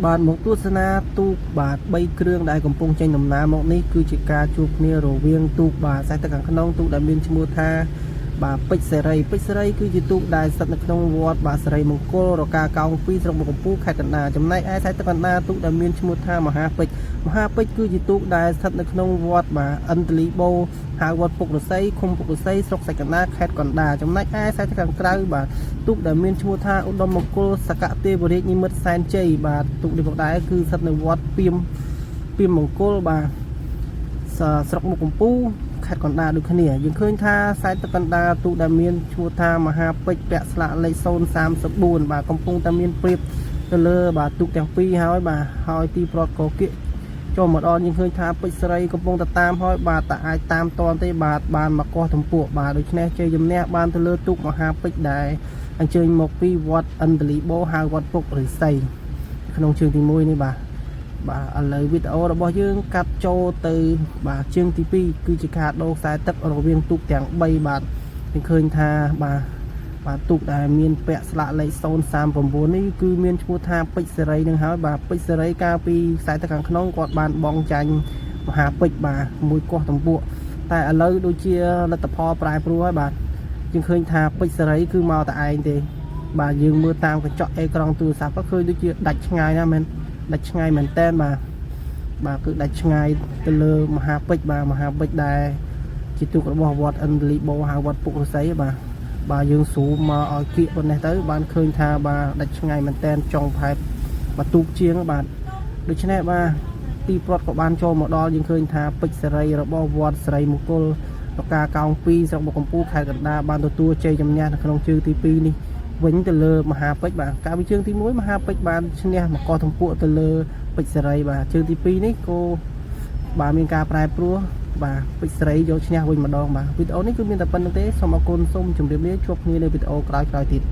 បាទមកទស្សនាទូកបាទ3គ្រឿងដែលកំពុងចេញដំណើរមកនេះគឺជាការជួបគ្នារវាងទូកបាទខ្សែទឹកខាងក្នុងទូកដែលមានឈ្មោះថាបាទពេជ្រសេរីគឺជាទូកដែលស្ថិតនៅក្នុងវត្តបាទសេរីមង្គលរកាកោង2ស្រុកមុខកំពូលខេត្តកណ្ដាលចំណែកឯខ្សែទឹកកណ្ដាលទូកដែលមានឈ្មោះថាមហាពេជ្រគឺជាទូកដែលស្ថិតនៅក្នុងវត្តបាទឥន្ទលីបូហៅវត្តពុករស័យឃុំពុករស័យស្រុកសៃកណ្ដាលខេត្តកណ្ដាលចំណែកឯខ្សែទឹកខាងក្រៅបាទទូកដែលមានឈ្មោះថាឧត្តមមង្គលសកទេវរាជនិមិត្តសែនជ័យបាទទូកនេះផងដែរគឺស្ថិតនៅវត្តពីមង្គលបាទស្រុកមុខកំពូលខេត្តកណ្ដាលដូចគ្នាយើងឃើញថាខ្សែទឹកកណ្ដាលទូកដែលមានឈ្មោះថាមហាពេជ្រពាក់ស្លាកលេខ034បាទកំពុងតែមានព្រៀបទៅលើបាទទូកទាំងពីរហើយបាទហើយទីប្រត់ក៏គៀកចូលមកដល់យើងឃើញថាពេជ្រសេរីកំពុងតែតាមហើយបាទតែអាចតាមតនទេបាទបានមកកោះទំពួកបាទដូច្នេះជ័យជំនះបានទៅលើទូកមហាពេជ្រដែលអញ្ជើញមកពីវត្តឥន្ទលីបូហៅវត្តពុករស័យក្នុងជើងទី1នេះបាទឥឡូវវីដេអូរបស់យើងកាត់ចូលទៅបាទជើងទី2គឺជាការដូរខ្សែទឹករវាងទូកទាំង3បាទយើងឃើញថាបាទទូកដែលមានពាក់ស្លាកលេខ039នេះគឺមានឈ្មោះថាពេជ្រសេរីនឹងហើយបាទពេជ្រសេរីកាលពីខ្សែទឹកខាងក្នុងគាត់បានបងចាញ់មហាពេជ្របាទមួយកោះទំពួកតែឥឡូវដូចជាលទ្ធផលប្រែប្រួលហើយបាទយើងឃើញថាពេជ្រសេរីគឺមកតែឯងទេបាទយើងមើលតាមកញ្ចក់អេក្រង់ទូរស័ព្ទក៏ឃើញដូចជាដាច់ឆ្ងាយណាមែនដាច់ឆ្ងាយមែនតែនបាទគឺដាច់ឆ្ងាយទៅលើមហាពេជ្របាទមហាពេជ្រដែលជាទូករបស់វត្តឥន្ទលីបូហៅវត្តពុករស័យបាទយើងស៊ូមមកឲ្យគៀកប៉ុណ្ណេះទៅបានឃើញថាបាទដាច់ឆ្ងាយមែនតែនចុងផែតបាទទូកជាងបាទដូច្នេះបាទទីប្រត់ក៏បានចូលមកដល់យើងឃើញថាពេជ្រសេរីរបស់វត្តសេរីមង្គលរកាកោង2ស្រុកមុខកំពូលខេត្តកណ្ដាលបានទទួលជ័យជំនះនៅក្នុងជើងទី2នេះវិញទៅលើមហាពេជ្របាទកាលពីជើងទី1មហាពេជ្របានឈ្នះមកកោះទំពួកទៅលើពេជ្រសេរីបាទជើងទី2នេះក៏បាទមានការប្រែប្រួលបាទពេជ្រសេរីយកឈ្នះវិញម្ដងបាទវីដេអូនេះគឺមានតែប៉ុណ្្នឹងទេសូមអរគុណសូមជម្រាបលាជួបគ្នានៅវីដេអូក្រោយៗទៀត